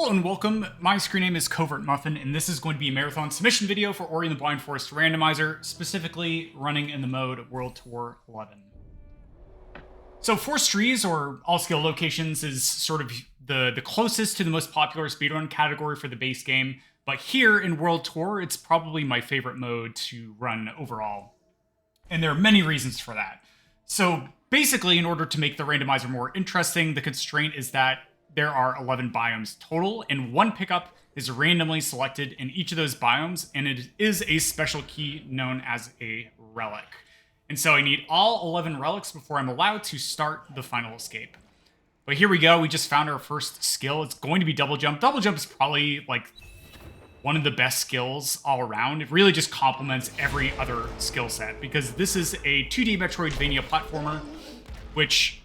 Hello and welcome. My screen name is Covert Muffin, and this is going to be a marathon submission video for Ori and the Blind Forest Randomizer, specifically running in the mode World Tour 11. So Forest Trees, or all skill locations, is sort of the closest to the most popular speedrun category for the base game, but here in World Tour, it's probably my favorite mode to run overall. And there are many reasons for that. So basically, in order to make the randomizer more interesting, the constraint is that there are 11 biomes total, and one pickup is randomly selected in each of those biomes, and it is a special key known as a relic. And so I need all 11 relics before I'm allowed to start the final escape. But here we go, we just found our first skill. It's going to be double jump. Double jump is probably like one of the best skills all around. It really just complements every other skill set, because this is a 2D Metroidvania platformer, which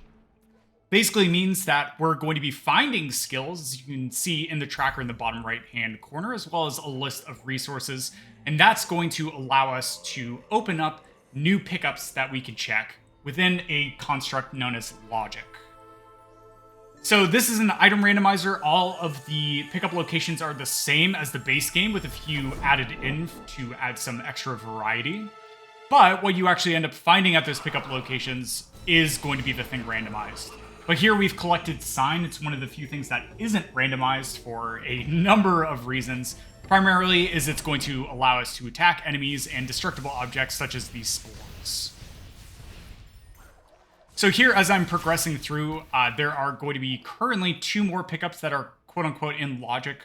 basically means that we're going to be finding skills, as you can see in the tracker in the bottom right-hand corner, as well as a list of resources. And that's going to allow us to open up new pickups that we can check within a construct known as logic. So this is an item randomizer. All of the pickup locations are the same as the base game, with a few added in to add some extra variety. But what you actually end up finding at those pickup locations is going to be the thing randomized. But here we've collected Sign. It's one of the few things that isn't randomized for a number of reasons. Primarily is it's going to allow us to attack enemies and destructible objects such as these spores. So here, as I'm progressing through, there are going to be currently 2 more pickups that are quote-unquote in logic,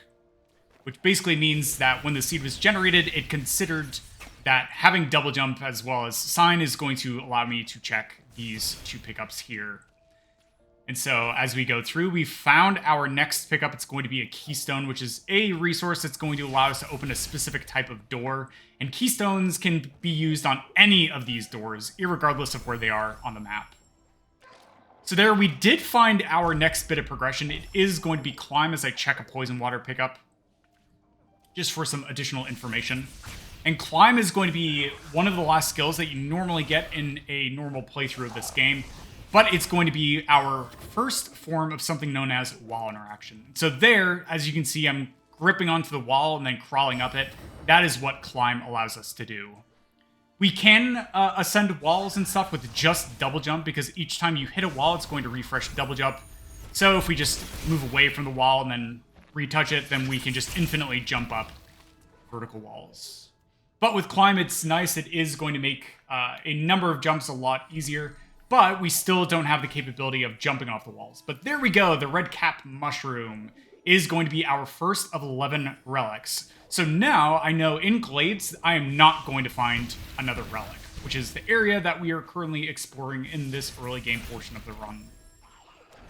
which basically means that when the seed was generated, it considered that having double jump as well as Sign is going to allow me to check these 2 pickups here. And so as we go through, we found our next pickup. It's going to be a keystone, which is a resource that's going to allow us to open a specific type of door. And keystones can be used on any of these doors, irregardless of where they are on the map. So there we did find our next bit of progression. It is going to be climb, as I check a poison water pickup, just for some additional information. And climb is going to be one of the last skills that you normally get in a normal playthrough of this game. But it's going to be our first form of something known as wall interaction. So there, as you can see, I'm gripping onto the wall and then crawling up it. That is what climb allows us to do. We can ascend walls and stuff with just double jump, because each time you hit a wall, it's going to refresh double jump. So if we just move away from the wall and then retouch it, then we can just infinitely jump up vertical walls. But with climb, it's nice. It is going to make a number of jumps a lot easier. But we still don't have the capability of jumping off the walls. But there we go, the red cap mushroom is going to be our first of 11 relics. So now I know in Glades, I am not going to find another relic, which is the area that we are currently exploring in this early game portion of the run.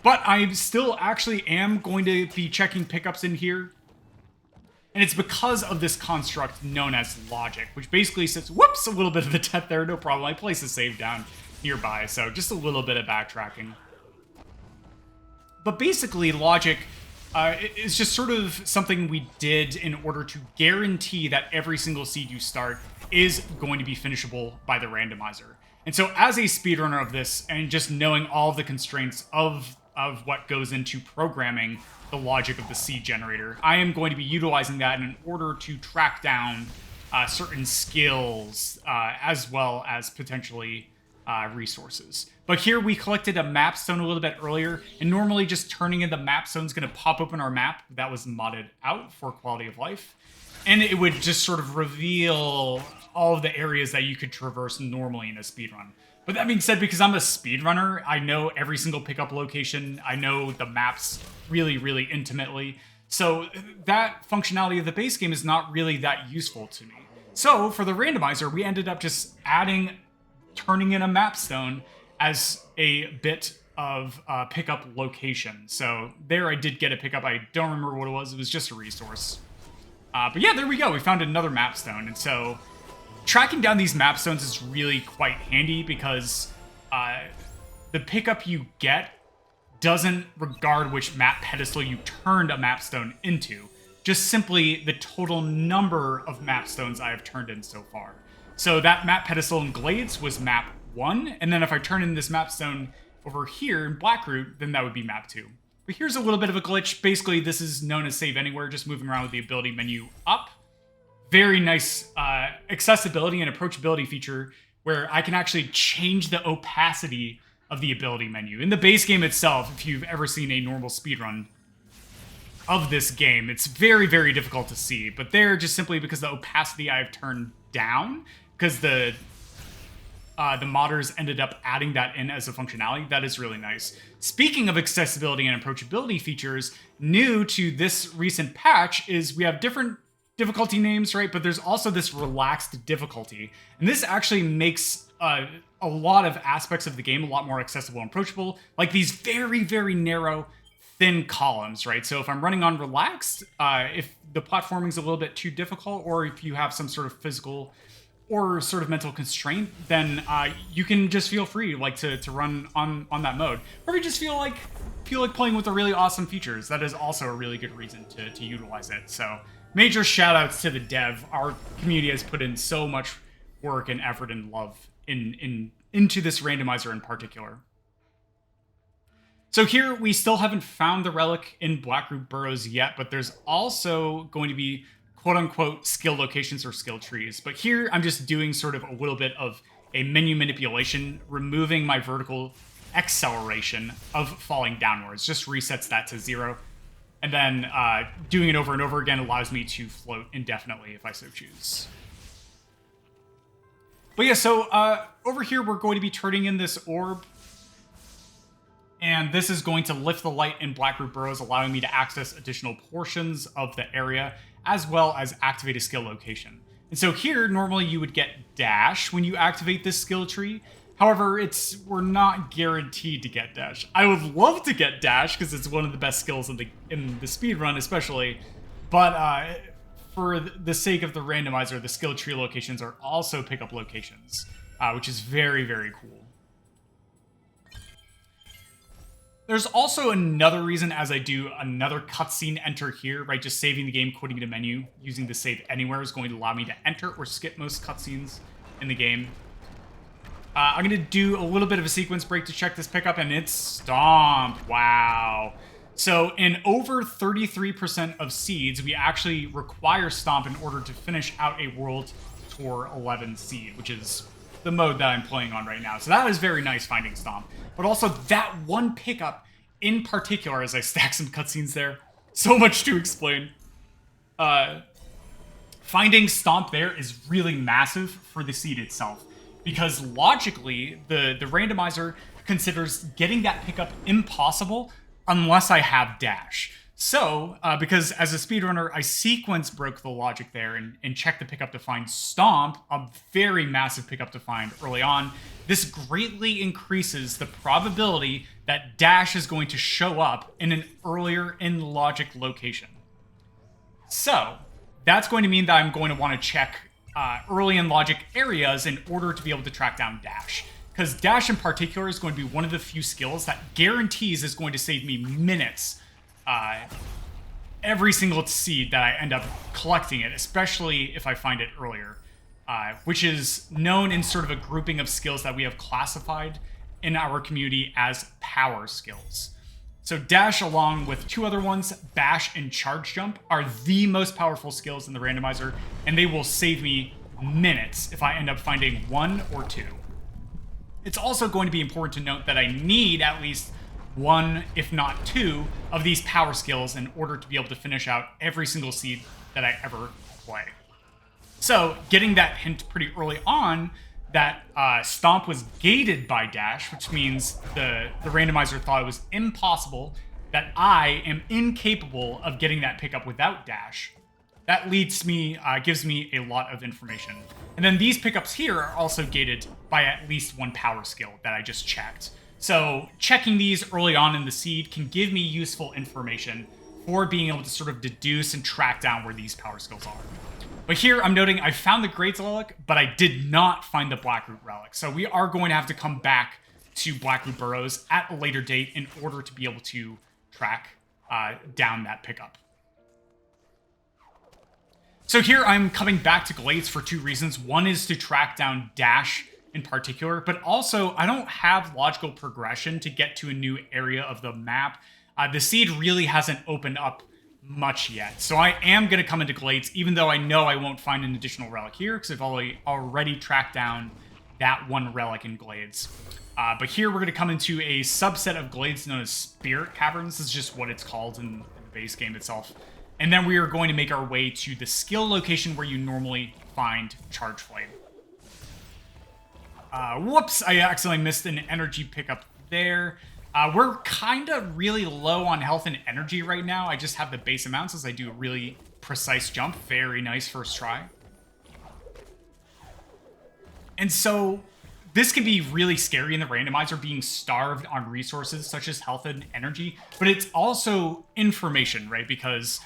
But I still actually am going to be checking pickups in here. And it's because of this construct known as logic, which basically says, whoops, a little bit of the death there, no problem. I place a save down nearby, so just a little bit of backtracking. But basically, logic is just sort of something we did in order to guarantee that every single seed you start is going to be finishable by the randomizer. And so as a speedrunner of this, and just knowing all the constraints of what goes into programming the logic of the seed generator, I am going to be utilizing that in order to track down certain skills, as well as potentially resources. But here we collected a map stone a little bit earlier, and normally just turning in the map stone is going to pop open our map that was modded out for quality of life, and it would just sort of reveal all of the areas that you could traverse normally in a speedrun. But that being said, because I'm a speedrunner, I know every single pickup location, I know the maps really, really intimately, so that functionality of the base game is not really that useful to me. So for the randomizer, we ended up just turning in a map stone as a bit of pickup location. So there I did get a pickup. I don't remember what it was. It was just a resource. But yeah, there we go. We found another map stone. And so tracking down these map stones is really quite handy, because the pickup you get doesn't regard which map pedestal you turned a map stone into. Just simply the total number of map stones I have turned in so far. So that map pedestal in Glades was map 1, and then if I turn in this map stone over here in Blackroot, then that would be map 2. But here's a little bit of a glitch. Basically, this is known as Save Anywhere, just moving around with the ability menu up. Very nice accessibility and approachability feature where I can actually change the opacity of the ability menu. In the base game itself, if you've ever seen a normal speedrun of this game, it's very, very difficult to see. But there, just simply because the opacity I've turned down, because the modders ended up adding that in as a functionality. That is really nice. Speaking of accessibility and approachability features, new to this recent patch is we have different difficulty names, right? But there's also this relaxed difficulty. And this actually makes a lot of aspects of the game a lot more accessible and approachable, like these very, very narrow, thin columns, right? So if I'm running on relaxed, if the platforming's a little bit too difficult, or if you have some sort of physical or sort of mental constraint, then you can just feel free to run on that mode. Or if you just feel like playing with the really awesome features, that is also a really good reason to utilize it. So major shout outs to the dev. Our community has put in so much work and effort and love into this randomizer in particular. So here we still haven't found the relic in Blackroot Burrows yet, but there's also going to be quote-unquote skill locations or skill trees. But here I'm just doing sort of a little bit of a menu manipulation, removing my vertical acceleration of falling downwards. Just resets that to 0. And then doing it over and over again allows me to float indefinitely if I so choose. But yeah, so over here we're going to be turning in this orb. And this is going to lift the light in Blackroot Burrows, allowing me to access additional portions of the area, as well as activate a skill location. And so here, normally you would get dash when you activate this skill tree. However, we're not guaranteed to get dash. I would love to get dash because it's one of the best skills in the speedrun, especially. But for the sake of the randomizer, the skill tree locations are also pickup locations, which is very, very cool. There's also another reason as I do another cutscene enter here, right? Just saving the game, quitting the menu, using the save anywhere is going to allow me to enter or skip most cutscenes in the game. I'm going to do a little bit of a sequence break to check this pickup, and it's Stomp. Wow. So in over 33% of seeds, we actually require Stomp in order to finish out a World Tour 11 seed, which is the mode that I'm playing on right now. So that is very nice, finding Stomp. But also that one pickup in particular, as I stack some cutscenes there, so much to explain. Finding Stomp there is really massive for the seed itself, because logically, the randomizer considers getting that pickup impossible unless I have dash. So, because as a speedrunner, I sequence broke the logic there and checked the pickup to find Stomp, a very massive pickup to find early on. This greatly increases the probability that dash is going to show up in an earlier in logic location. So, that's going to mean that I'm going to want to check early in logic areas in order to be able to track down dash. Because dash in particular is going to be one of the few skills that guarantees is going to save me minutes every single seed that I end up collecting it, especially if I find it earlier, which is known in sort of a grouping of skills that we have classified in our community as power skills. So dash, along with two other ones, bash and charge jump, are the most powerful skills in the randomizer, and they will save me minutes if I end up finding one or two. It's also going to be important to note that I need at least one, if not two, of these power skills in order to be able to finish out every single seed that I ever play. So, getting that hint pretty early on that Stomp was gated by dash, which means the randomizer thought it was impossible, that I am incapable of getting that pickup without dash. That gives me a lot of information. And then these pickups here are also gated by at least one power skill that I just checked. So checking these early on in the seed can give me useful information for being able to sort of deduce and track down where these power skills are. But here I'm noting I found the Great Relic, but I did not find the Blackroot Relic. So we are going to have to come back to Blackroot Burrows at a later date in order to be able to track down that pickup. So here I'm coming back to Glades for two reasons. One is to track down dash in particular, but also I don't have logical progression to get to a new area of the map. the seed really hasn't opened up much yet. So I am going to come into Glades, even though I know I won't find an additional relic here, because I've already tracked down that one relic in Glades. But here we're going to come into a subset of Glades known as Spirit Caverns. This is just what it's called in the base game itself. And then we are going to make our way to the skill location where you normally find Charge Flame. Whoops, I accidentally missed an energy pickup there. We're kind of really low on health and energy right now. I just have the base amounts as I do a really precise jump. Very nice first try. And so this can be really scary in the randomizer, being starved on resources such as health and energy, but it's also information, right? Because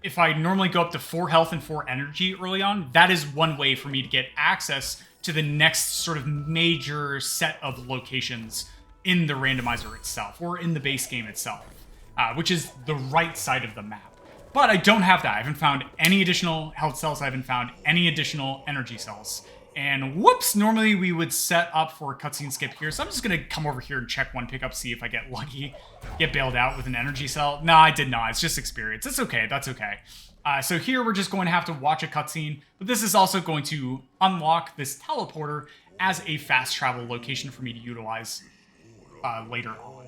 if I normally go up to 4 health and 4 energy early on, that is one way for me to get access to the next sort of major set of locations in the randomizer itself, or in the base game itself, which is the right side of the map. But I don't have that. I haven't found any additional health cells. I haven't found any additional energy cells. And whoops, normally we would set up for a cutscene skip here. So I'm just going to come over here and check one pickup, see if I get lucky, get bailed out with an energy cell. No, I did not. It's just experience. It's okay. That's okay. So here we're just going to have to watch a cutscene, but this is also going to unlock this teleporter as a fast travel location for me to utilize later on.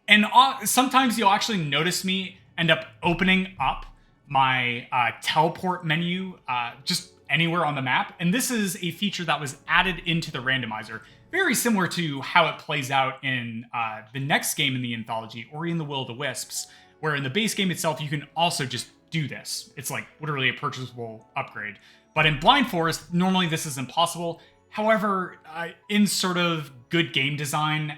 And sometimes you'll actually notice me end up opening up my teleport menu just anywhere on the map. And this is a feature that was added into the randomizer, very similar to how it plays out in the next game in the anthology, Ori and the Will of the Wisps, where in the base game itself, you can also just do this. It's like literally a purchasable upgrade. But in Blind Forest, normally this is impossible. However, in sort of good game design,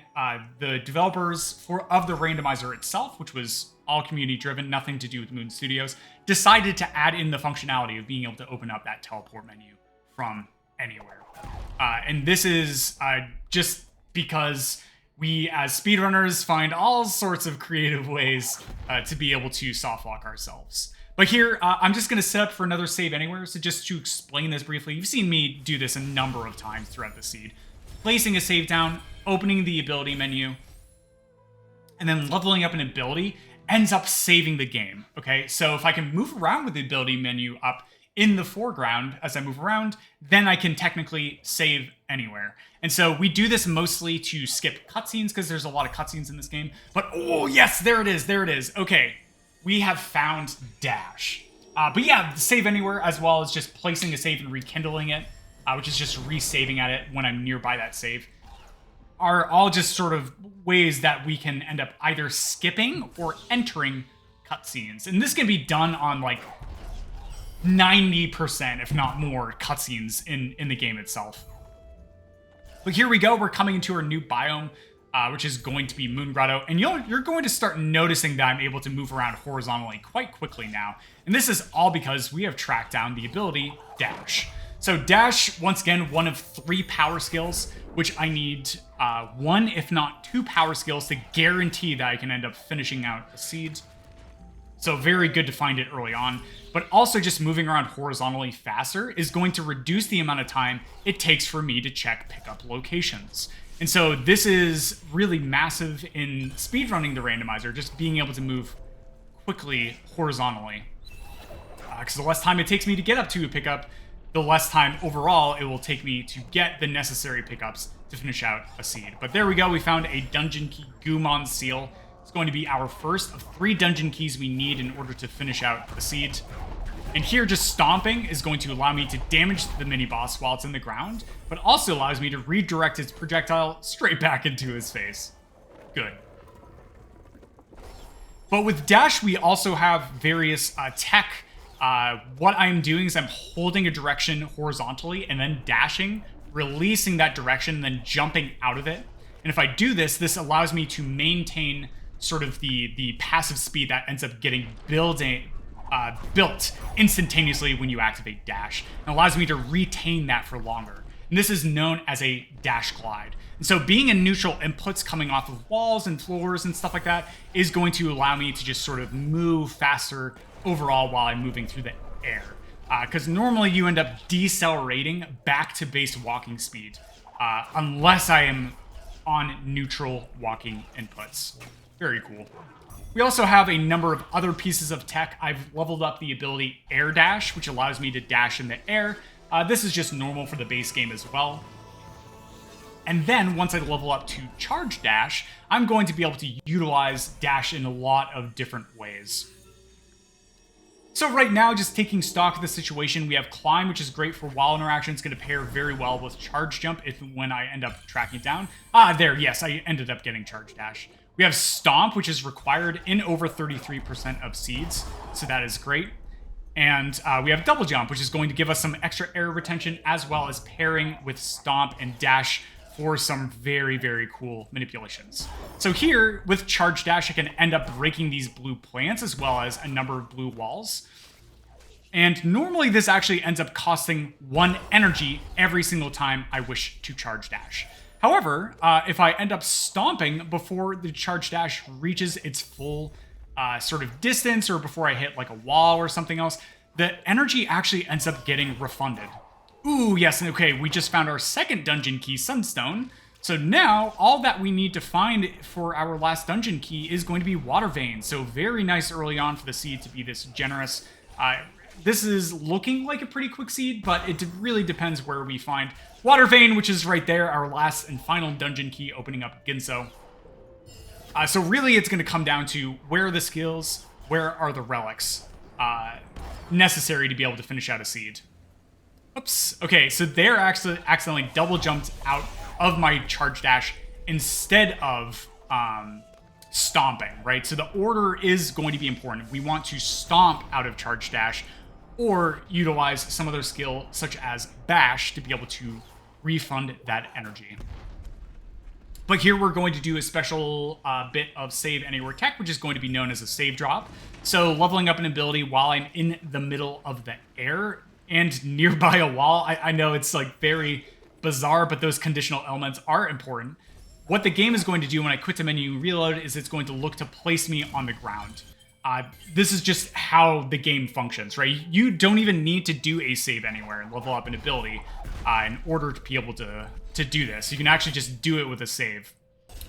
the developers of the randomizer itself, which was all community driven, nothing to do with Moon Studios, decided to add in the functionality of being able to open up that teleport menu from anywhere. And this is just because we as speedrunners find all sorts of creative ways to be able to softlock ourselves. But here, I'm just going to set up for another save anywhere. So just to explain this briefly, you've seen me do this a number of times throughout the seed. Placing a save down, opening the ability menu, and then leveling up an ability ends up saving the game, okay? So if I can move around with the ability menu up in the foreground as I move around, then I can technically save anywhere. And so we do this mostly to skip cutscenes because there's a lot of cutscenes in this game. But oh yes, there it is. Okay, we have found Dash. But yeah, save anywhere as well as just placing a save and rekindling it, which is just resaving at it when I'm nearby that save, are all just sort of ways that we can end up either skipping or entering cutscenes. And this can be done on like 90%, if not more, cutscenes in the game itself. But here we go. We're coming into our new biome, which is going to be Moon Grotto. And you're going to start noticing that I'm able to move around horizontally quite quickly now. And this is all because we have tracked down the ability Dash. So Dash, once again, one of 3 power skills, which I need 1, if not 2 power skills to guarantee that I can end up finishing out a seed. So very good to find it early on. But also just moving around horizontally faster is going to reduce the amount of time it takes for me to check pickup locations. And so this is really massive in speedrunning the randomizer, just being able to move quickly horizontally. Because the less time it takes me to get up to a pickup, the less time overall it will take me to get the necessary pickups to finish out a seed. But there we go, we found a dungeon key Gumon seal. It's going to be our first of 3 dungeon keys we need in order to finish out the seed. And here, just stomping is going to allow me to damage the mini-boss while it's in the ground, but also allows me to redirect its projectile straight back into his face. Good. But with Dash, we also have various tech. What I'm doing is I'm holding a direction horizontally and then dashing, releasing that direction, and then jumping out of it. And if I do this, this allows me to maintain sort of the passive speed that ends up getting built instantaneously when you activate Dash, and allows me to retain that for longer. And this is known as a Dash glide. And so being in neutral inputs coming off of walls and floors and stuff like that is going to allow me to just sort of move faster overall while I'm moving through the air. Because normally you end up decelerating back to base walking speed, unless I am on neutral walking inputs. Very cool. We also have a number of other pieces of tech. I've leveled up the ability Air Dash, which allows me to dash in the air. This is just normal for the base game as well. And then once I level up to Charge Dash, I'm going to be able to utilize dash in a lot of different ways. So right now, just taking stock of the situation, we have Climb, which is great for wall interaction. It's going to pair very well with Charge Jump when I end up tracking down. There, yes, I ended up getting Charge Dash. We have Stomp, which is required in over 33% of seeds, so that is great. And we have Double Jump, which is going to give us some extra air retention, as well as pairing with Stomp and Dash for some very, very cool manipulations. So here, with Charge Dash, I can end up breaking these blue plants, as well as a number of blue walls. And normally this actually ends up costing 1 energy every single time I wish to Charge Dash. However, if I end up stomping before the Charge Dash reaches its full sort of distance, or before I hit like a wall or something else, the energy actually ends up getting refunded. Ooh, yes, okay, we just found our second dungeon key, Sunstone. So now, all that we need to find for our last dungeon key is going to be Water Vein. So very nice early on for the seed to be this generous. This is looking like a pretty quick seed, but it really depends where we find Water Vein, which is right there, our last and final dungeon key opening up Ginso. So really, it's going to come down to where are the skills, where are the relics necessary to be able to finish out a seed. Oops. Okay, so they're actually accidentally double jumped out of my Charge Dash instead of stomping, right? So the order is going to be important. We want to stomp out of Charge Dash or utilize some other skill such as Bash to be able to refund that energy. But here we're going to do a special bit of Save Anywhere tech, which is going to be known as a save drop. So leveling up an ability while I'm in the middle of the air and nearby a wall. I know it's like very bizarre, but those conditional elements are important. What the game is going to do when I quit the menu and reload is it's going to look to place me on the ground. This is just how the game functions, right? You don't even need to do a save anywhere and level up an ability in order to be able to do this. You can actually just do it with a save.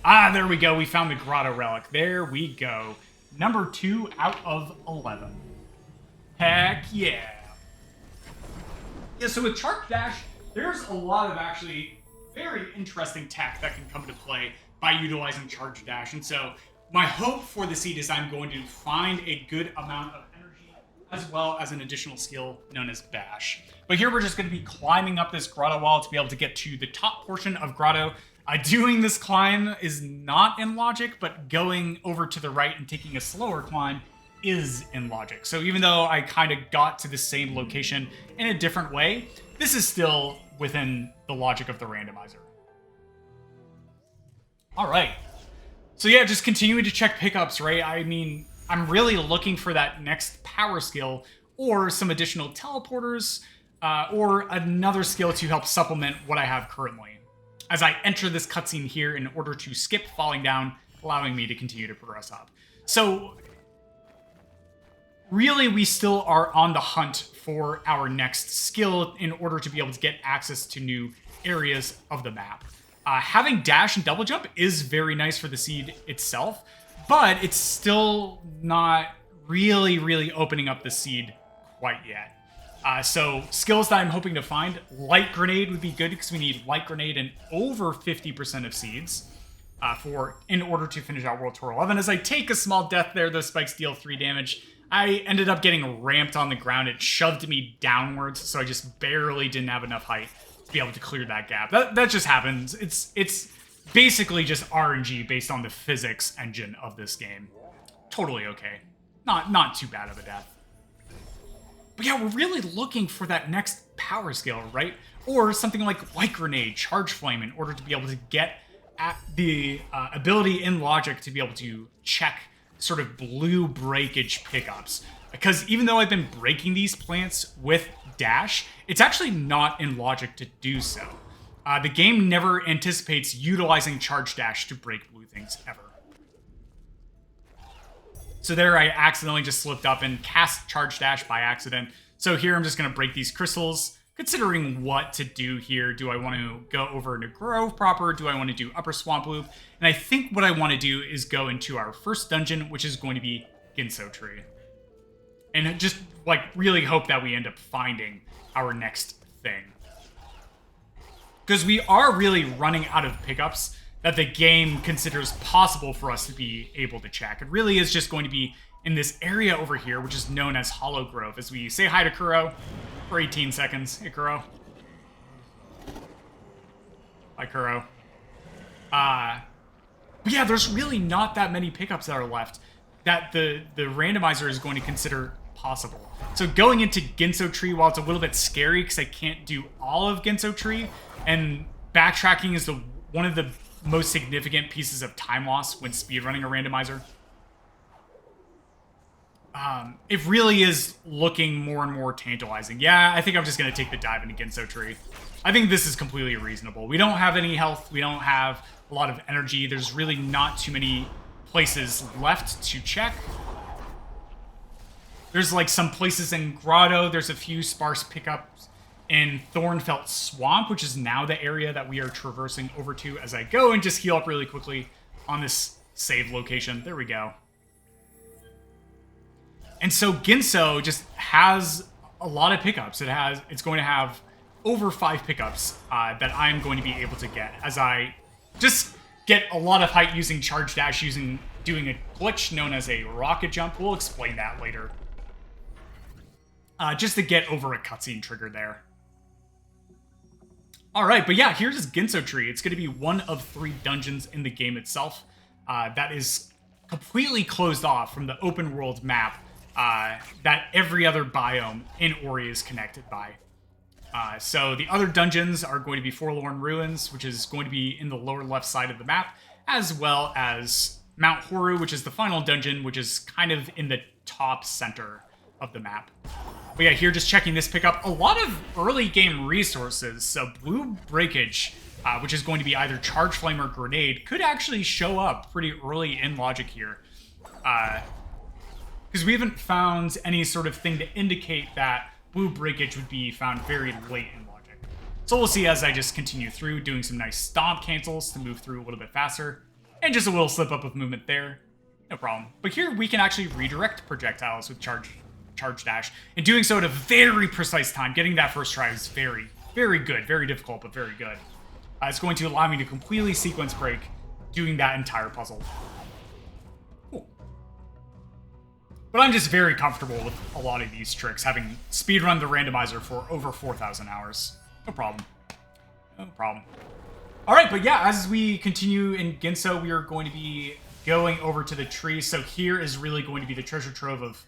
There we go. We found the Grotto Relic. There we go. Number 2 out of 11. Heck yeah. Yeah, so with Charge Dash, there's a lot of actually very interesting tech that can come into play by utilizing Charge Dash. And so my hope for the seed is I'm going to find a good amount of energy as well as an additional skill known as Bash. But here we're just going to be climbing up this grotto wall to be able to get to the top portion of grotto. Doing this climb is not in logic, but going over to the right and taking a slower climb is in logic. So even though I kind of got to the same location in a different way, this is still within the logic of the randomizer. All right. So yeah, just continuing to check pickups, right? I mean, I'm really looking for that next power skill or some additional teleporters or another skill to help supplement what I have currently, as I enter this cutscene here in order to skip falling down, allowing me to continue to progress up. So really, we still are on the hunt for our next skill in order to be able to get access to new areas of the map. Having dash and double jump is very nice for the seed itself, but it's still not really opening up the seed quite yet. So skills that I'm hoping to find, Light Grenade would be good because we need Light Grenade in over 50% of seeds in order to finish out World Tour 11. As I take a small death there, those spikes deal 3 damage. I ended up getting ramped on the ground. It shoved me downwards, so I just barely didn't have enough height to be able to clear that gap. That just happens. It's basically just RNG based on the physics engine of this game. Totally okay. Not too bad of a death. But yeah, we're really looking for that next power skill, right? Or something like Light Grenade, Charge Flame, in order to be able to get at the ability in logic to be able to check sort of blue breakage pickups. Because even though I've been breaking these plants with dash, it's actually not in logic to do so. The game never anticipates utilizing Charge Dash to break blue things ever. So there I accidentally just slipped up and cast Charge Dash by accident. So here I'm just going to break these crystals, considering what to do here. Do I want to go over into Grove proper? Do I want to do Upper Swamp Loop? And I think what I want to do is go into our first dungeon, which is going to be Ginso Tree. And just, like, really hope that we end up finding our next thing. Because we are really running out of pickups that the game considers possible for us to be able to check. It really is just going to be in this area over here, which is known as Hollow Grove, as we say hi to Kuro for 18 seconds. Hey, Kuro. Hi, Kuro. But yeah, there's really not that many pickups that are left that the randomizer is going to consider possible. So going into Ginso Tree, while it's a little bit scary because I can't do all of Ginso Tree, and backtracking is one of the most significant pieces of time loss when speedrunning a randomizer. It really is looking more and more tantalizing. Yeah, I think I'm just going to take the dive into Ginso Tree. I think this is completely reasonable. We don't have any health. We don't have a lot of energy. There's really not too many places left to check. There's like some places in Grotto. There's a few sparse pickups in Thornfelt Swamp, which is now the area that we are traversing over to as I go and just heal up really quickly on this save location. There we go. And so Ginso just has a lot of pickups. It's going to have over 5 pickups that I'm going to be able to get as I just get a lot of height using Charge Dash, doing a glitch known as a rocket jump. We'll explain that later. Just to get over a cutscene trigger there. All right, but yeah, here's Ginso Tree. It's going to be one of 3 dungeons in the game itself that is completely closed off from the open world map that every other biome in Ori is connected by. So the other dungeons are going to be Forlorn Ruins, which is going to be in the lower left side of the map, as well as Mount Horu, which is the final dungeon, which is kind of in the top center of the map. But yeah, here just checking this pickup. A lot of early game resources. So Blue Breakage, which is going to be either Charge Flame or Grenade, could actually show up pretty early in Logic here. Because we haven't found any sort of thing to indicate that Blue Breakage would be found very late in Logic. So we'll see as I just continue through, doing some nice stomp cancels to move through a little bit faster. And just a little slip up of movement there. No problem. But here we can actually redirect projectiles with Charge Dash. And doing so at a very precise time. Getting that first try is very, very good. Very difficult, but very good. It's going to allow me to completely sequence break doing that entire puzzle. Cool. But I'm just very comfortable with a lot of these tricks, having speedrun the randomizer for over 4,000 hours. No problem. No problem. Alright, but yeah, as we continue in Ginso, we are going to be going over to the tree. So here is really going to be the treasure trove of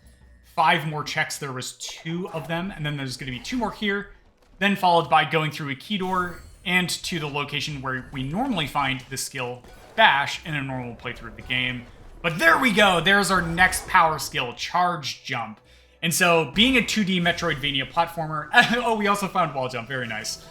5 more checks. There was 2 of them, and then there's going to be 2 more here, then followed by going through a key door and to the location where we normally find the skill Bash in a normal playthrough of the game. But there we go. There's our next power skill, Charge Jump. And so being a 2D Metroidvania platformer, oh, we also found Wall Jump, very nice.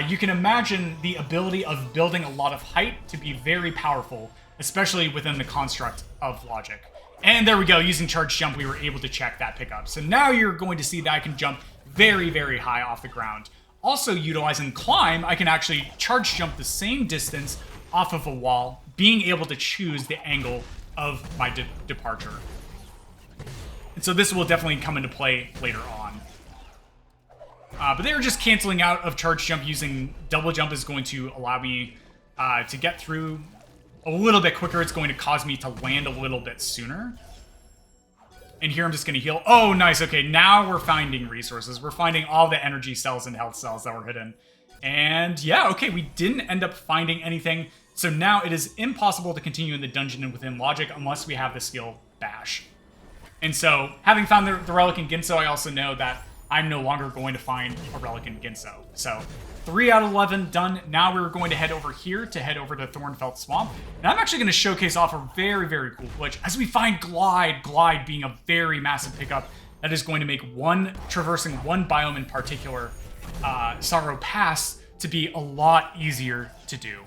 You can imagine the ability of building a lot of height to be very powerful, especially within the construct of Logic. And there we go, using Charge Jump, we were able to check that pickup. So now you're going to see that I can jump very, very high off the ground. Also, utilizing Climb, I can actually Charge Jump the same distance off of a wall, being able to choose the angle of my departure. And so this will definitely come into play later on. But they were just canceling out of Charge Jump. Using Double Jump is going to allow me to get through a little bit quicker. It's going to cause me to land a little bit sooner. And here I'm just going to heal. Oh, nice. Okay, now we're finding resources. We're finding all the energy cells and health cells that were hidden. And yeah, okay, we didn't end up finding anything. So now it is impossible to continue in the dungeon within Logic unless we have the skill Bash. And so, having found the relic in Ginso, I also know that I'm no longer going to find a relic in Ginso. So, 3 out of 11 done. Now we're going to head over here to head over to Thornfelt Swamp. And I'm actually going to showcase off a very, very cool glitch as we find Glide. Glide being a very massive pickup that is going to make traversing one biome in particular, Sorrow Pass, to be a lot easier to do.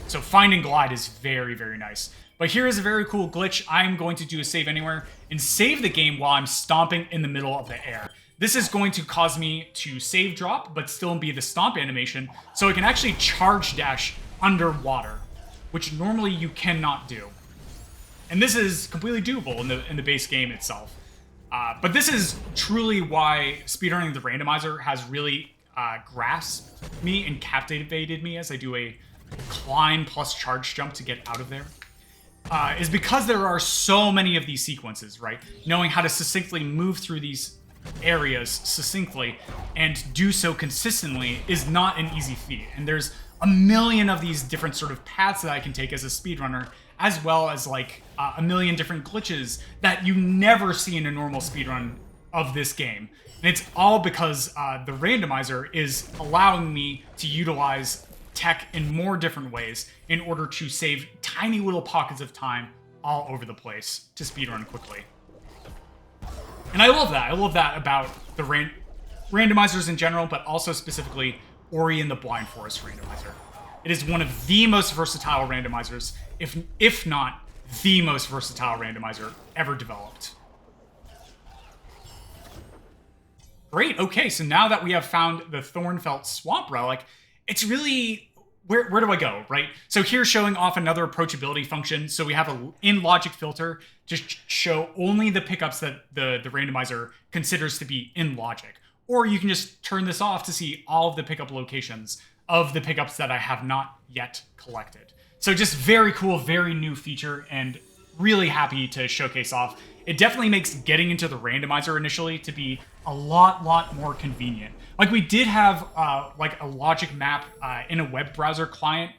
So finding Glide is very, very nice. But here is a very cool glitch. I'm going to do a save anywhere and save the game while I'm stomping in the middle of the air. this is going to cause me to save drop, but still be the stomp animation, so I can actually charge dash underwater, which normally you cannot do. And this is completely doable in the base game itself. But this is truly why speedrunning the randomizer has really grasped me and captivated me as I do a climb plus charge jump to get out of there. Is because there are so many of these sequences, right? Knowing how to succinctly move through these areas succinctly and do so consistently is not an easy feat. And there's a million of these different sort of paths that I can take as a speedrunner, as well as like a million different glitches that you never see in a normal speedrun of this game. And it's all because the randomizer is allowing me to utilize tech in more different ways in order to save tiny little pockets of time all over the place to speedrun quickly. And I love that. I love that about the randomizers in general, but also specifically Ori and the Blind Forest randomizer. It is one of the most versatile randomizers, if not the most versatile randomizer ever developed. Great, okay, so now that we have found the Thornfelt Swamp Relic, it's really, where do I go, right? So here's showing off another approachability function. So we have a in-logic filter to show only the pickups that the randomizer considers to be in logic. Or you can just turn this off to see all of the pickup locations of the pickups that I have not yet collected. So just very cool, very new feature, and really happy to showcase off. It definitely makes getting into the randomizer initially to be a lot more convenient. Like we did have like a logic map in a web browser client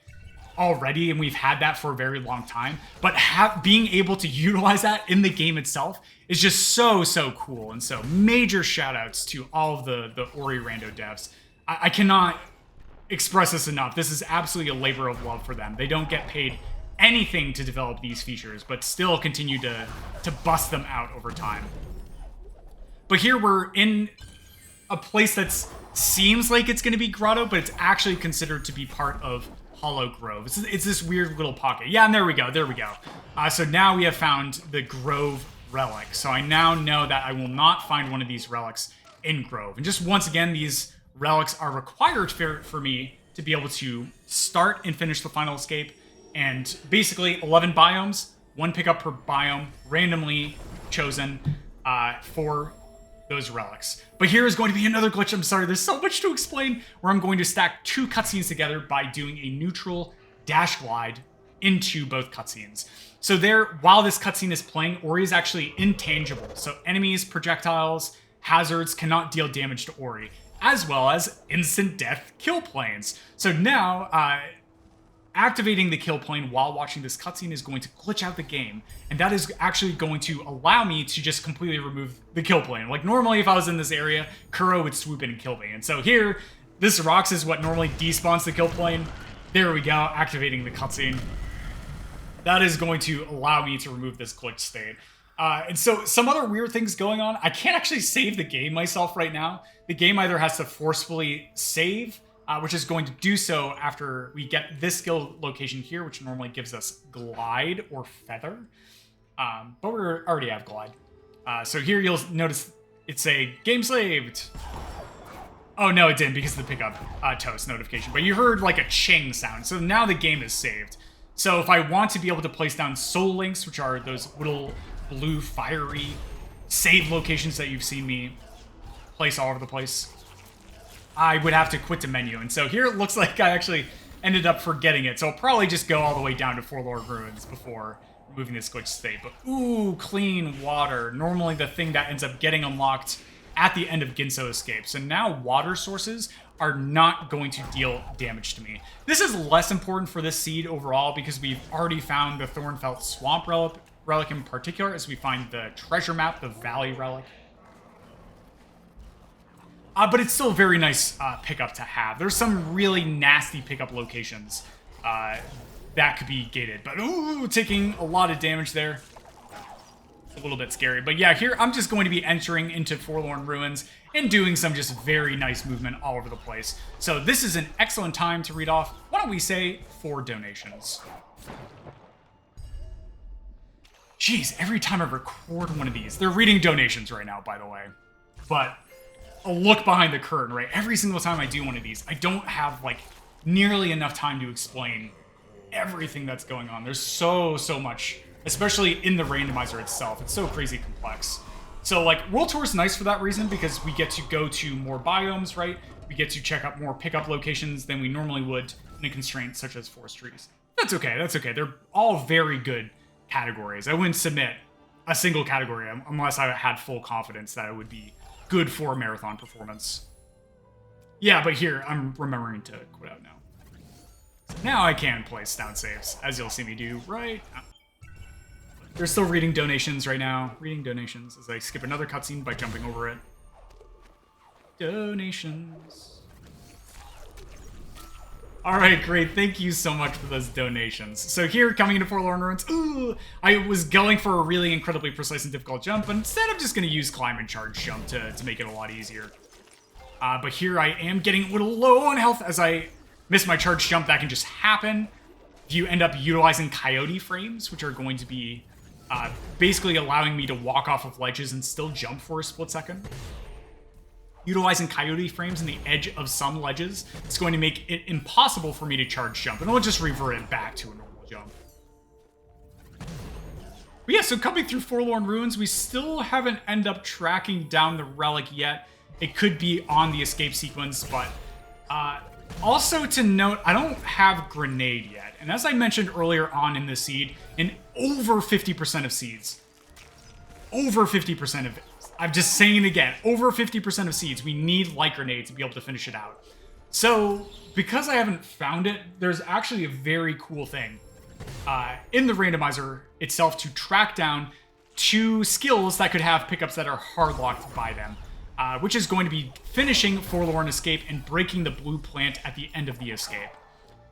already, and we've had that for a very long time. But being able to utilize that in the game itself is just so cool. And so major shout outs to all of the Ori Rando devs. I cannot express this enough. This is absolutely a labor of love for them. They don't get paid anything to develop these features, but still continue to bust them out over time. But here we're in a place that seems like it's going to be Grotto, but it's actually considered to be part of Hollow Grove. It's this weird little pocket. Yeah, and there we go. So now we have found the Grove relic. So I now know that I will not find one of these relics in Grove. And just once again, these relics are required for me to be able to start and finish the final escape. And basically 11 biomes, one pickup per biome, randomly chosen for those relics. But here is going to be another glitch. I'm sorry, there's so much to explain, where I'm going to stack two cutscenes together by doing a neutral dash glide into both cutscenes. So there, while this cutscene is playing, Ori is actually intangible. So enemies, projectiles, hazards cannot deal damage to Ori, as well as instant death kill planes. So now, activating the kill plane while watching this cutscene is going to glitch out the game, and that is actually going to allow me to just completely remove the kill plane. Like normally if I was in this area, Kuro would swoop in and kill me, and so here, this rocks is what normally despawns the kill plane. There we go, activating the cutscene. That is going to allow me to remove this glitch state. And so some other weird things going on. I can't actually save the game myself right now. The game either has to forcefully save, which is going to do so after we get this skill location here, which normally gives us glide or feather. But we already have glide. So here you'll notice it's a game saved. Oh no, it didn't because of the pickup toast notification. But you heard like a ching sound. So now the game is saved. So if I want to be able to place down soul links, which are those little blue fiery save locations that you've seen me place all over the place, I would have to quit the menu. And so here it looks like I actually ended up forgetting it. So I'll probably just go all the way down to Forlorn Ruins before moving this glitch state. But ooh, clean water. Normally the thing that ends up getting unlocked at the end of Ginso Escape. So now water sources are not going to deal damage to me. This is less important for this seed overall because we've already found the Thornfelt Swamp relic in particular, as we find the treasure map, the Valley relic. But it's still a very nice pickup to have. There's some really nasty pickup locations that could be gated. But ooh, taking a lot of damage there. It's a little bit scary. But yeah, here I'm just going to be entering into Forlorn Ruins and doing some just very nice movement all over the place. So this is an excellent time to read off, why don't we say, 4 donations. Jeez, every time I record one of these, they're reading donations right now, by the way. But a look behind the curtain, right? Every single time I do one of these, I don't have like nearly enough time to explain everything that's going on. There's so much, especially in the randomizer itself. It's so crazy complex. So like World Tour is nice for that reason because we get to go to more biomes, right? We get to check out more pickup locations than we normally would in a constraint such as forest trees. That's okay. That's okay. They're all very good categories. I wouldn't submit a single category unless I had full confidence that it would be good for a marathon performance. Yeah, but here, I'm remembering to quit out now. So now I can place down saves, as you'll see me do right now. They're still reading donations right now. Reading donations as I skip another cutscene by jumping over it. Donations. Alright, great. Thank you so much for those donations. So here, coming into Forlorn Ruins, I was going for a really incredibly precise and difficult jump, but instead I'm just going to use climb and charge jump to make it a lot easier. But here I am getting a little low on health as I miss my charge jump. That can just happen. You end up utilizing coyote frames, which are going to be basically allowing me to walk off of ledges and still jump for a split second. Utilizing coyote frames in the edge of some ledges, it's going to make it impossible for me to charge jump, and it'll just revert it back to a normal jump. But yeah, so coming through Forlorn Ruins, we still haven't ended up tracking down the relic yet. It could be on the escape sequence, but also to note, I don't have grenade yet. And as I mentioned earlier on in the seed, in over 50% of seeds, over 50% of it, I'm just saying it again, over 50% of seeds, we need light grenade to be able to finish it out. So, because I haven't found it, there's actually a very cool thing in the randomizer itself to track down 2 skills that could have pickups that are hard-locked by them, which is going to be finishing Forlorn Escape and breaking the blue plant at the end of the escape.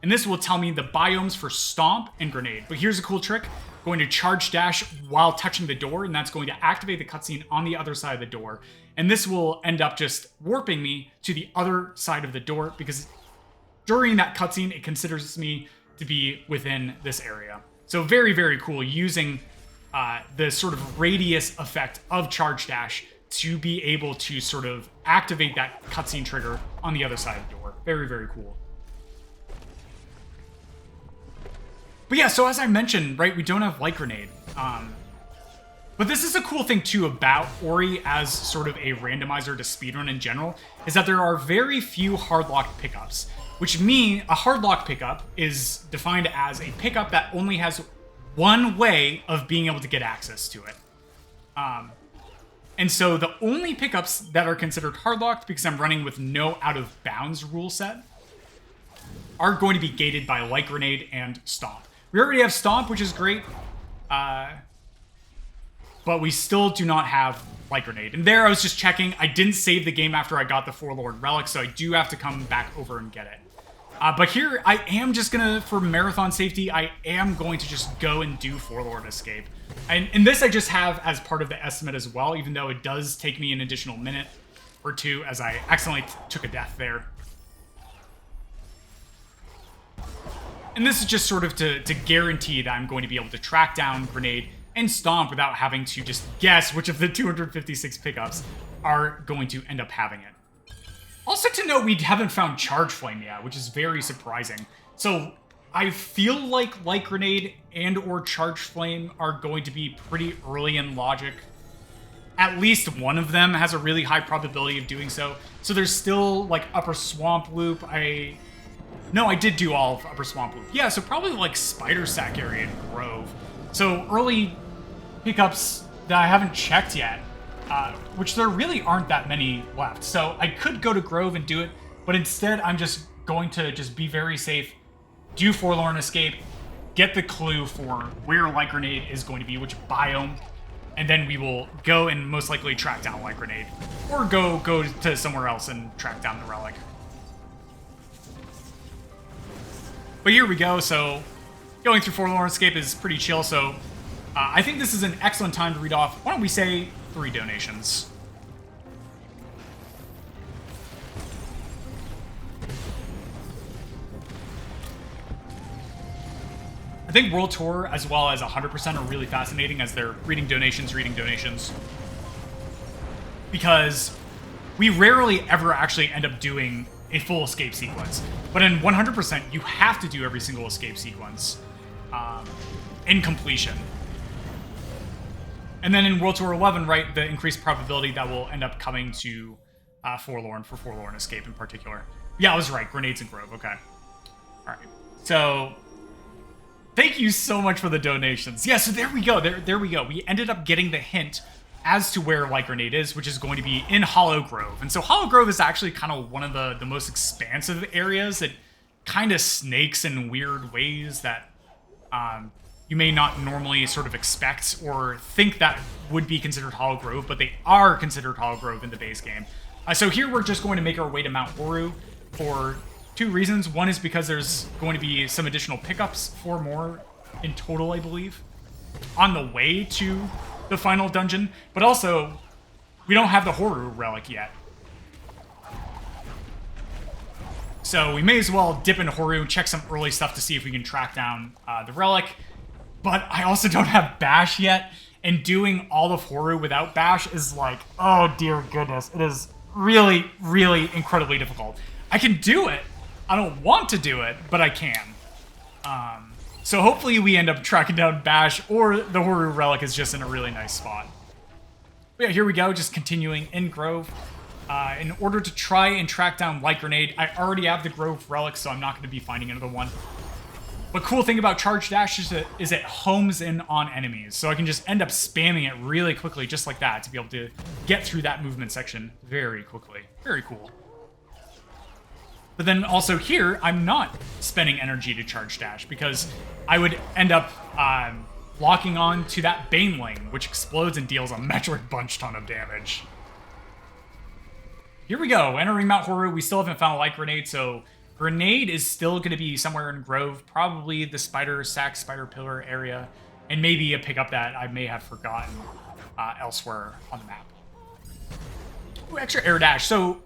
And this will tell me the biomes for Stomp and Grenade. But here's a cool trick. Going to charge dash while touching the door, and that's going to activate the cutscene on the other side of the door. And this will end up just warping me to the other side of the door because during that cutscene, it considers me to be within this area. So very, very cool using the sort of radius effect of charge dash to be able to sort of activate that cutscene trigger on the other side of the door. Very, very cool. But yeah, so as I mentioned, right, we don't have light grenade. But this is a cool thing too about Ori as sort of a randomizer to speedrun in general, is that there are very few hard-locked pickups, which mean a hard-lock pickup is defined as a pickup that only has one way of being able to get access to it. And so the only pickups that are considered hard-locked, because I'm running with no out-of-bounds rule set, are going to be gated by light grenade and Stomp. We already have Stomp, which is great, but we still do not have light grenade. And there I was just checking. I didn't save the game after I got the Forlorn Relic, so I do have to come back over and get it. But here, I am just gonna, for marathon safety, I am going to just go and do Forlorn Escape. And this I just have as part of the estimate as well, even though it does take me an additional minute or two as I accidentally took a death there. And this is just sort of to guarantee that I'm going to be able to track down Grenade and Stomp without having to just guess which of the 256 pickups are going to end up having it. Also to note, we haven't found Charge Flame yet, which is very surprising. So I feel like Light Grenade and or Charge Flame are going to be pretty early in logic. At least one of them has a really high probability of doing so. So there's still like Upper Swamp Loop. No, I did do all of Upper Swamp Loop. Yeah, so probably like Spider Sack area and Grove. So early pickups that I haven't checked yet, which there really aren't that many left. So I could go to Grove and do it, but instead I'm just going to just be very safe, do Forlorn Escape, get the clue for where Light Grenade is going to be, which biome, and then we will go and most likely track down Light Grenade, or go to somewhere else and track down the relic. But here we go, so going through Forlorn Escape is pretty chill, so I think this is an excellent time to read off, why don't we say 3 donations. I think World Tour as well as 100% are really fascinating as they're reading donations. Because we rarely ever actually end up doing a full escape sequence. But in 100%, you have to do every single escape sequence in completion. And then in World Tour 11, right, the increased probability that will end up coming to Forlorn for Forlorn Escape in particular. Yeah, I was right. Grenades and Grove. Okay. All right. So thank you so much for the donations. Yeah, so there we go. There we go. We ended up getting the hint as to where Light Grenade is, which is going to be in Hollow Grove. And so Hollow Grove is actually kind of one of the most expansive areas. It kind of snakes in weird ways that you may not normally sort of expect or think that would be considered Hollow Grove, but they are considered Hollow Grove in the base game. So here we're just going to make our way to Mount Horu for 2 reasons. One is because there's going to be some additional pickups, 4 more in total, I believe, on the way to the final dungeon. But also, we don't have the Horu relic yet. So we may as well dip into Horu, check some early stuff to see if we can track down the relic. But I also don't have Bash yet, and doing all of Horu without Bash is like, oh dear goodness, it is really, really incredibly difficult. I can do it. I don't want to do it, but I can. So hopefully we end up tracking down Bash, or the Horu relic is just in a really nice spot. But yeah, here we go, just continuing in Grove. In order to try and track down Light Grenade, I already have the Grove relic, so I'm not going to be finding another one. But cool thing about Charge Dash is it homes in on enemies, so I can just end up spamming it really quickly, just like that, to be able to get through that movement section very quickly. Very cool. But then also here, I'm not spending energy to Charge Dash, because I would end up locking on to that Baneling, which explodes and deals a metric bunch ton of damage. Here we go, entering Mount Horu. We still haven't found a Light Grenade, so Grenade is still going to be somewhere in Grove, probably the Spider Pillar area, and maybe a pickup that I may have forgotten elsewhere on the map. Ooh, extra air dash. So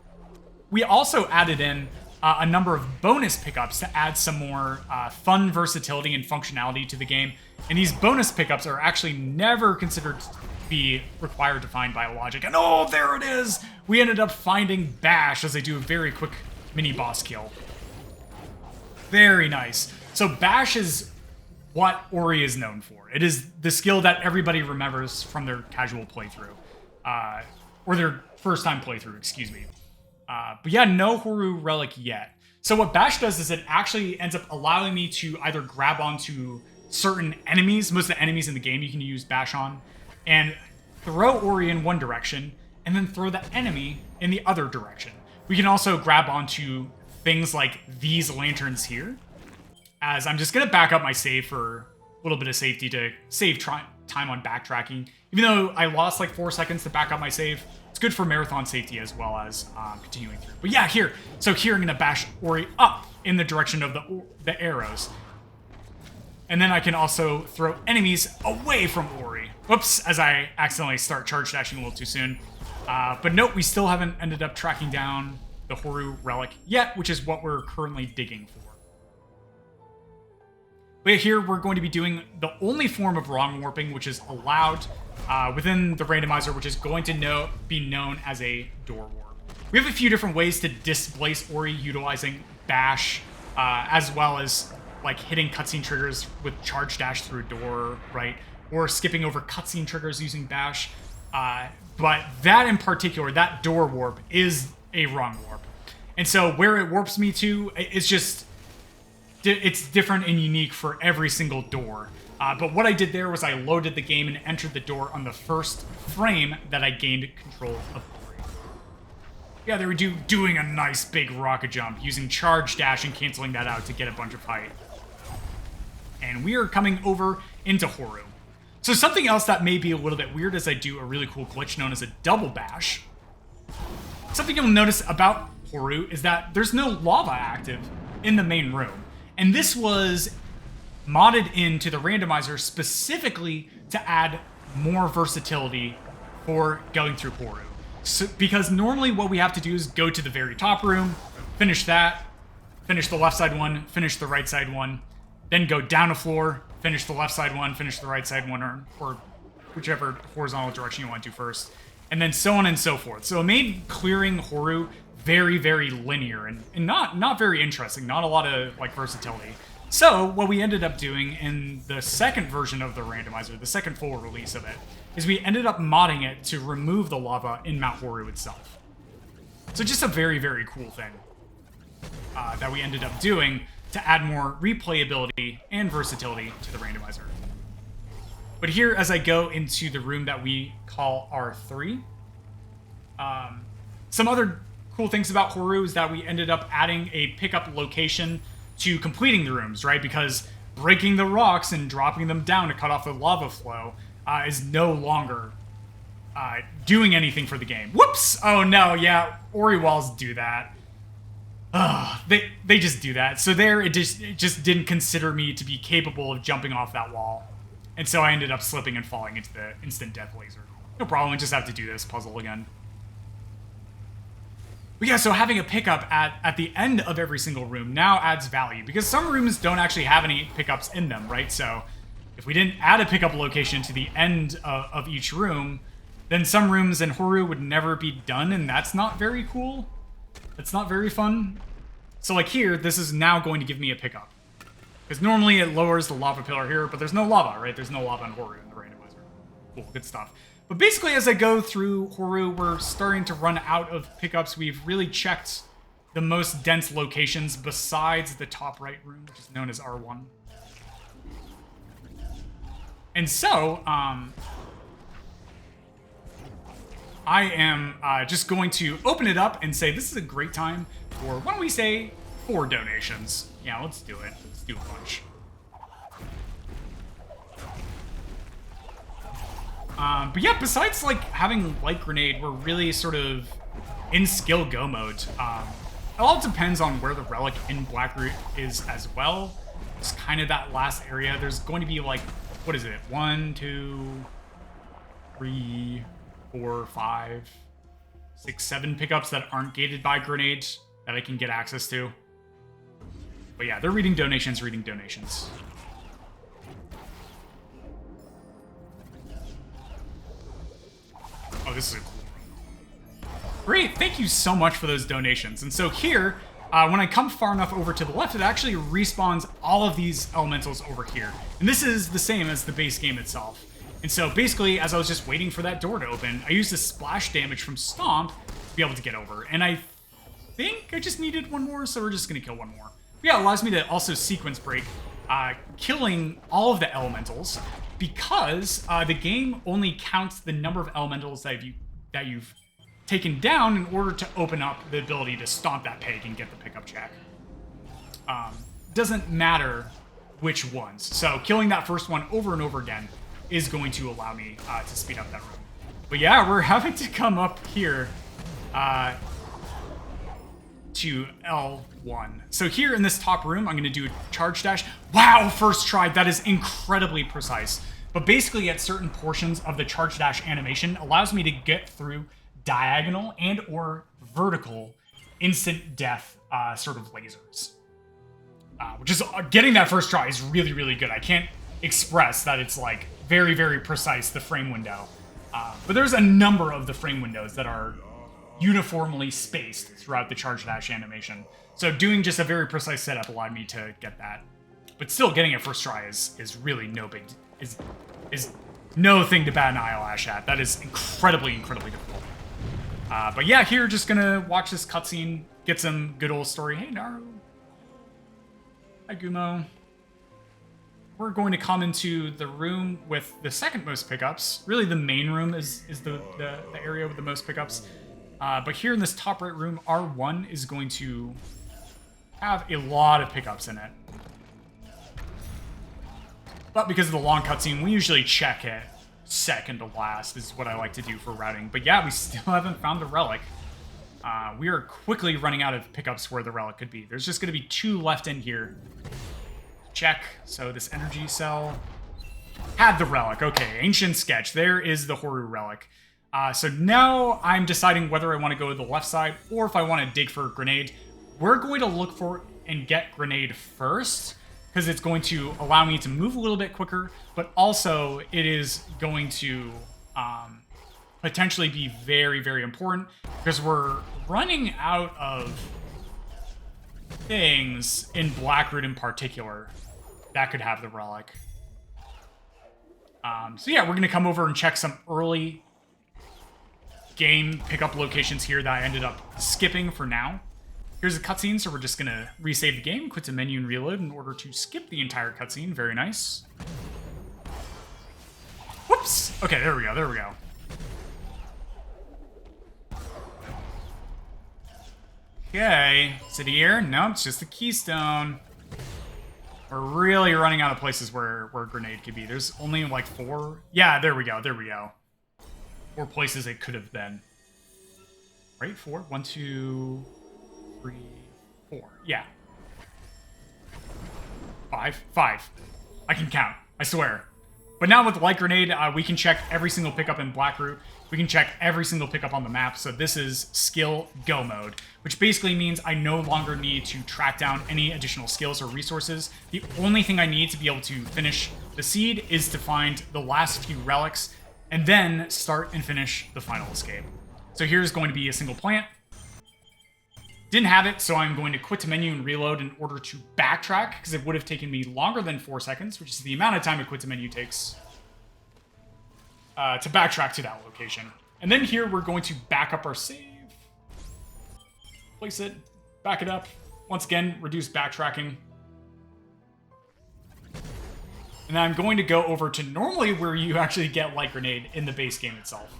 we also added in a number of bonus pickups to add some more fun versatility and functionality to the game. And these bonus pickups are actually never considered to be required to find by logic. And oh, there it is! We ended up finding Bash as they do a very quick mini boss kill. Very nice. So Bash is what Ori is known for. It is the skill that everybody remembers from their casual playthrough. Or their first time playthrough, excuse me. But yeah, no Horu relic yet. So what Bash does is it actually ends up allowing me to either grab onto certain enemies, most of the enemies in the game you can use Bash on, and throw Ori in one direction, and then throw the enemy in the other direction. We can also grab onto things like these lanterns here, as I'm just going to back up my save for a little bit of safety to save time on backtracking. Even though I lost like 4 seconds to back up my save, it's good for marathon safety as well as continuing through. But yeah, here. So here I'm going to bash Ori up in the direction of the arrows. And then I can also throw enemies away from Ori. Whoops, as I accidentally start charge dashing a little too soon. But nope, we still haven't ended up tracking down the Horu relic yet, which is what we're currently digging for. But here we're going to be doing the only form of wrong warping which is allowed within the randomizer, which is going to be known as a door warp. We have a few different ways to displace Ori utilizing Bash, as well as like hitting cutscene triggers with charge dash through a door, right? Or skipping over cutscene triggers using Bash. But that in particular, that door warp, is a wrong warp. And so where it warps me to, it's different and unique for every single door. But what I did there was I loaded the game and entered the door on the first frame that I gained control of Ori. Yeah, they were doing a nice big rocket jump, using charge dash and canceling that out to get a bunch of height. And we are coming over into Horu. So something else that may be a little bit weird is I do a really cool glitch known as a double bash. Something you'll notice about Horu is that there's no lava active in the main room. And this was modded into the randomizer specifically to add more versatility for going through Horu. So, because normally what we have to do is go to the very top room, finish that, finish the left side one, finish the right side one, then go down a floor, finish the left side one, finish the right side one, or whichever horizontal direction you want to first. and then so on and so forth. So it made clearing Horu very, very linear and not very interesting, not a lot of like versatility. So what we ended up doing in the second version of the randomizer, the second full release of it, is we ended up modding it to remove the lava in Mount Horu itself. So just a very, very cool thing that we ended up doing to add more replayability and versatility to the randomizer. But here, as I go into the room that we call R3, some other cool things about Horu is that we ended up adding a pickup location to completing the rooms, right? Because breaking the rocks and dropping them down to cut off the lava flow is no longer doing anything for the game. Whoops! Oh no, yeah, Ori walls do that. They just do that. So there, it just didn't consider me to be capable of jumping off that wall. And so I ended up slipping and falling into the instant death laser. No problem, we just have to do this puzzle again. But yeah, so having a pickup at the end of every single room now adds value, because some rooms don't actually have any pickups in them, right? So if we didn't add a pickup location to the end of each room, then some rooms in Horu would never be done, and that's not very cool. That's not very fun. So like here, this is now going to give me a pickup. Because normally it lowers the lava pillar here, but there's no lava, right? There's no lava in Horu in the randomizer. Cool, good stuff. But basically, as I go through Horu, we're starting to run out of pickups. We've really checked the most dense locations besides the top right room, which is known as R1. And so, I am just going to open it up and say this is a great time for, why don't we say, 4 donations. Yeah, let's do it. Let's do a bunch. But yeah, besides like having light grenade, we're really sort of in skill go mode. It all depends on where the relic in Blackroot is as well. It's kind of that last area. There's going to be like, what is it? 1, 2, 3, 4, 5, 6, 7 pickups that aren't gated by grenade that I can get access to. But yeah, they're reading donations, reading donations. Oh, this is a cool room. Great, thank you so much for those donations. And so here, when I come far enough over to the left, it actually respawns all of these elementals over here. And this is the same as the base game itself. And so basically, as I was just waiting for that door to open, I used the splash damage from Stomp to be able to get over. And I think I just needed one more, so we're just going to kill one more. But yeah, it allows me to also sequence break, killing all of the elementals, because the game only counts the number of elementals that you've taken down in order to open up the ability to stomp that peg and get the pickup check. Doesn't matter which ones. So killing that first one over and over again is going to allow me to speed up that room. But yeah, we're having to come up here to L1. So here in this top room, I'm going to do a charge dash. Wow, first try. That is incredibly precise. But basically at certain portions of the charge dash animation allows me to get through diagonal and or vertical instant death sort of lasers. Which is, getting that first try is really, really good. I can't express that it's like very, very precise, the frame window. But there's a number of the frame windows that are uniformly spaced throughout the charge dash animation. So doing just a very precise setup allowed me to get that. But still getting it first try is really no big, is no thing to bat an eyelash at. That is incredibly, incredibly difficult. But yeah, here just gonna watch this cutscene, get some good old story. Hey, Naru. Hi, Gumo. We're going to come into the room with the second most pickups. Really, the main room is the area with the most pickups. But here in this top right room, R1 is going to have a lot of pickups in it. But because of the long cutscene, we usually check it second to last, is what I like to do for routing. But yeah, we still haven't found the relic. We are quickly running out of pickups where the relic could be. There's just going to be 2 left in here. Check. So this energy cell had the relic. Okay, ancient sketch. There is the Horu relic. So now I'm deciding whether I want to go to the left side or if I want to dig for a grenade. We're going to look for and get grenade first, because it's going to allow me to move a little bit quicker, but also it is going to potentially be very, very important because we're running out of things in Blackroot in particular that could have the relic. So yeah, we're going to come over and check some early game pickup locations here that I ended up skipping for now. Here's a cutscene, so we're just going to resave the game, quit the menu, and reload in order to skip the entire cutscene. Very nice. Whoops! Okay, there we go, there we go. Okay, city here? Nope, it's just the keystone. We're really running out of places where a grenade could be. There's only like 4. Yeah, there we go, there we go. 4 places it could have been. Right, 4? 1, 2, 3, 4. Yeah. 5. I can count, I swear. But now with the light grenade, we can check every single pickup in Blackroot. We can check every single pickup on the map. So this is skill go mode, which basically means I no longer need to track down any additional skills or resources. The only thing I need to be able to finish the seed is to find the last few relics and then start and finish the final escape. So here's going to be a single plant. Didn't have it, so I'm going to quit the menu and reload in order to backtrack, because it would have taken me longer than 4 seconds, which is the amount of time a quit the menu takes to backtrack to that location. And then here we're going to back up our save, place it, back it up. Once again, reduce backtracking. And I'm going to go over to normally where you actually get light grenade in the base game itself.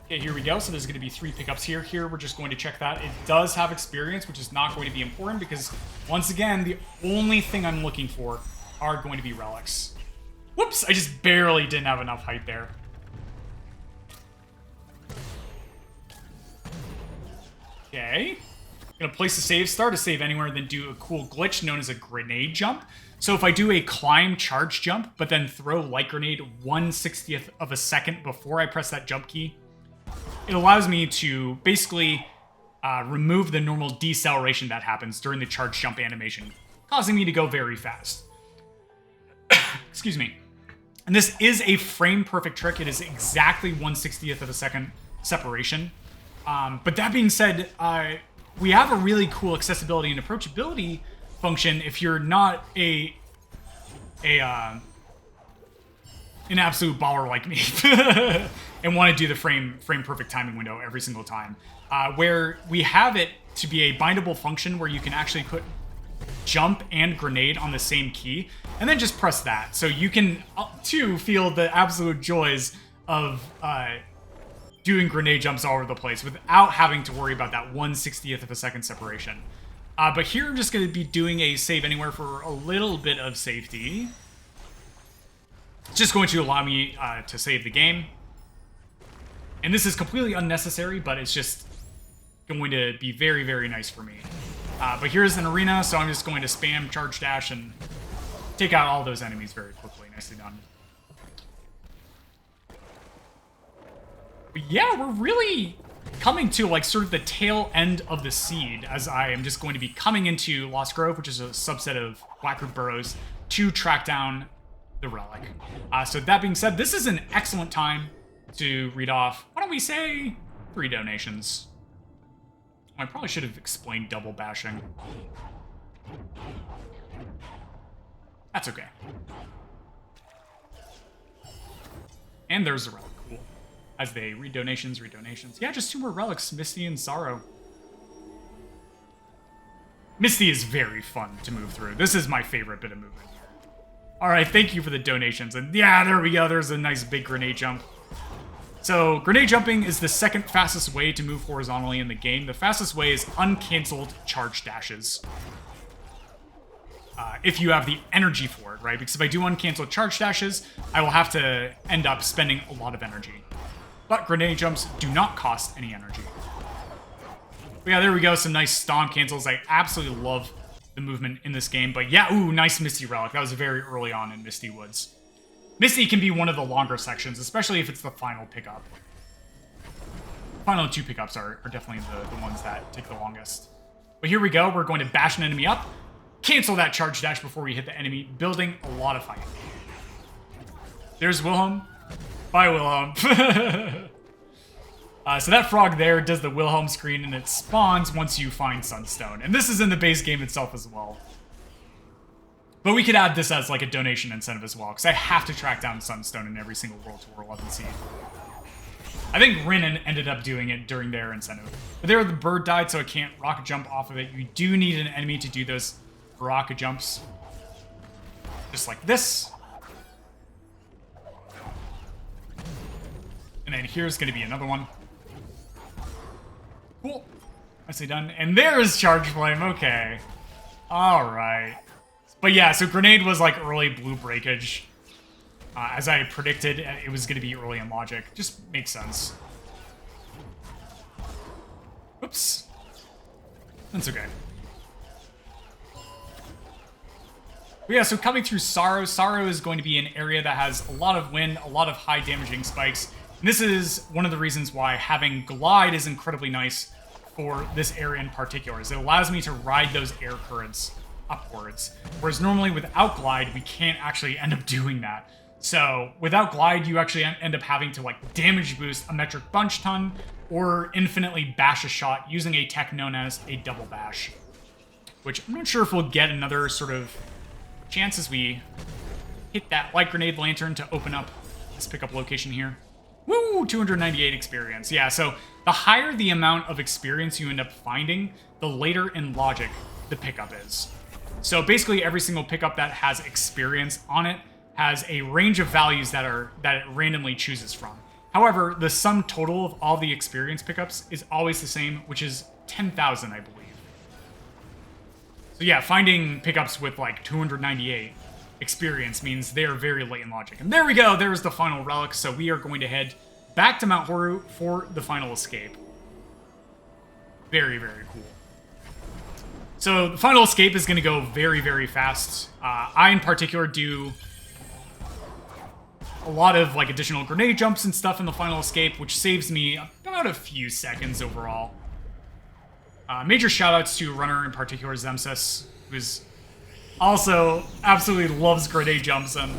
Okay, here we go. So there's going to be 3 pickups here. Here, we're just going to check that. It does have experience, which is not going to be important because, once again, the only thing I'm looking for are going to be relics. Whoops! I just barely didn't have enough height there. Okay. I'm going to place a save, start a save anywhere, then do a cool glitch known as a grenade jump. So if I do a climb charge jump, but then throw light grenade 1/60th of a second before I press that jump key, it allows me to basically remove the normal deceleration that happens during the charge jump animation, causing me to go very fast. Excuse me. And this is a frame-perfect trick. It is exactly 1/60th of a second separation. But that being said, we have a really cool accessibility and approachability function if you're not an absolute baller like me and want to do the frame perfect timing window every single time, where we have it to be a bindable function where you can actually put jump and grenade on the same key and then just press that, so you can too feel the absolute joys of doing grenade jumps all over the place without having to worry about that 1/60th of a second separation. But here I'm just going to be doing a save anywhere for a little bit of safety. It's just going to allow me to save the game. And this is completely unnecessary, but it's just going to be very, very nice for me. But here's an arena, so I'm just going to spam charge dash and take out all those enemies very quickly. Nicely done. But yeah, we're really coming to like sort of the tail end of the seed, as I am just going to be coming into Lost Grove, which is a subset of Blackroot Burrows, to track down the relic. So that being said, this is an excellent time to read off, why don't we say, 3 donations. I probably should have explained double bashing. That's okay. And there's the relic. Cool. As they read donations, read donations. Yeah, just 2 more relics, Misty and Sorrow. Misty is very fun to move through. This is my favorite bit of movement here. Alright, thank you for the donations. And yeah, there we go. There's a nice big grenade jump. So, grenade jumping is the second fastest way to move horizontally in the game. The fastest way is uncancelled charge dashes. If you have the energy for it, right? Because if I do uncancelled charge dashes, I will have to end up spending a lot of energy. But grenade jumps do not cost any energy. But yeah, there we go. Some nice stomp cancels. I absolutely love the movement in this game. But yeah, ooh, nice Misty Relic. That was very early on in Misty Woods. Misty can be one of the longer sections, especially if it's the final pickup. Final 2 pickups are definitely the ones that take the longest. But here we go. We're going to bash an enemy up. Cancel that charge dash before we hit the enemy, building a lot of height. There's Wilhelm. Bye, Wilhelm. So that frog there does the Wilhelm screen, and it spawns once you find Sunstone. And this is in the base game itself as well. But we could add this as like a donation incentive as well, because I have to track down Sunstone in every single World Tour 11 seed. I think Rin ended up doing it during their incentive. But there the bird died, so I can't rocket jump off of it. You do need an enemy to do those rocket jumps. Just like this. And then here's going to be another one. Cool. Nicely done. And there's Charge Flame. Okay. Alright. But yeah, so Grenade was like early blue breakage. As I predicted, it was going to be early in logic. Just makes sense. Oops. That's okay. But yeah, so coming through Sorrow. Sorrow is going to be an area that has a lot of wind, a lot of high damaging spikes. And this is one of the reasons why having Glide is incredibly nice for this area in particular, is it allows me to ride those air currents upwards. Whereas normally without Glide, we can't actually end up doing that. So without Glide, you actually end up having to like damage boost a metric bunch ton or infinitely bash a shot using a tech known as a double bash. Which I'm not sure if we'll get another sort of chance as we hit that light grenade lantern to open up this pickup location here. Woo! 298 experience. Yeah, so the higher the amount of experience you end up finding, the later in logic the pickup is. So basically every single pickup that has experience on it has a range of values that it randomly chooses from. However, the sum total of all the experience pickups is always the same, which is 10,000, I believe. So yeah, finding pickups with like 298 experience means they're very late in logic. And there we go, there's the final relic, so we are going to head back to Mount Horu for the final escape. Very, very cool. So the final escape is going to go very, very fast. I, in particular, do a lot of like additional grenade jumps and stuff in the final escape, which saves me about a few seconds overall. Major shoutouts to runner, in particular, Zemsis, who's also absolutely loves grenade jumps, and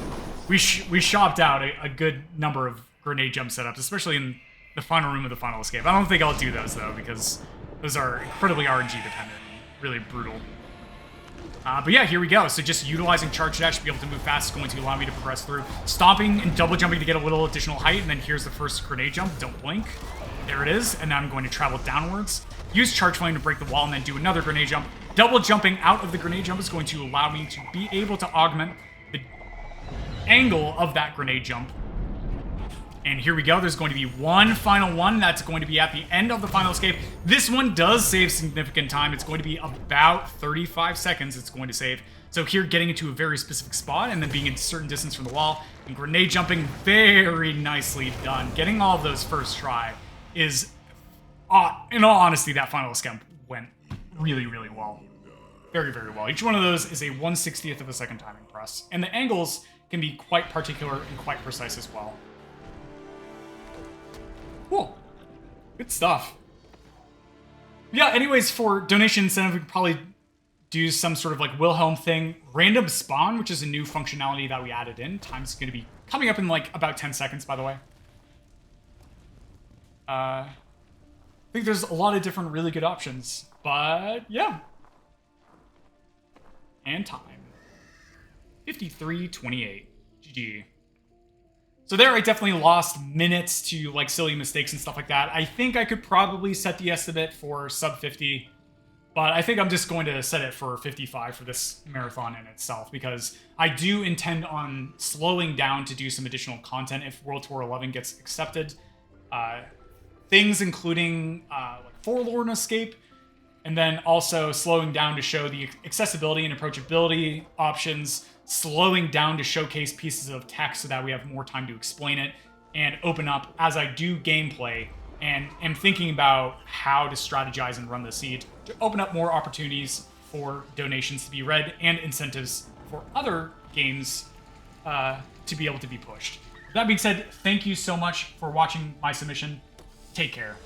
we shopped out a good number of grenade jump setups, especially in the final room of the final escape. I don't think I'll do those, though, because those are incredibly RNG dependent. Really brutal. But yeah, here we go. So just utilizing charge dash to be able to move fast is going to allow me to progress through. Stomping and double jumping to get a little additional height, and then here's the first grenade jump. Don't blink. There it is. And now I'm going to travel downwards. Use charge flame to break the wall, and then do another grenade jump. Double jumping out of the grenade jump is going to allow me to be able to augment the angle of that grenade jump. And here we go. There's going to be one final one. That's going to be at the end of the final escape. This one does save significant time. It's going to be about 35 seconds it's going to save. So here, getting into a very specific spot and then being a certain distance from the wall. And grenade jumping, very nicely done. Getting all of those first try is, in all honesty, that final escape went really, really well. Very, very well. Each one of those is a 1/60th of a second timing press. And the angles can be quite particular and quite precise as well. Cool. Good stuff. Yeah, anyways, for donation incentive, we could probably do some sort of like Wilhelm thing. Random spawn, which is a new functionality that we added in. Time's going to be coming up in like about 10 seconds, by the way. I think there's a lot of different really good options, but yeah. And time. 53:28. GG. So there I definitely lost minutes to like silly mistakes and stuff like that. I think I could probably set the estimate for sub 50, but I think I'm just going to set it for 55 for this marathon in itself, because I do intend on slowing down to do some additional content if World Tour 11 gets accepted. Things including like Forlorn Escape, and then also slowing down to show the accessibility and approachability options, slowing down to showcase pieces of tech so that we have more time to explain it, and open up as I do gameplay and am thinking about how to strategize and run the seed to open up more opportunities for donations to be read and incentives for other games to be able to be pushed. That being said, thank you so much for watching my submission. Take care.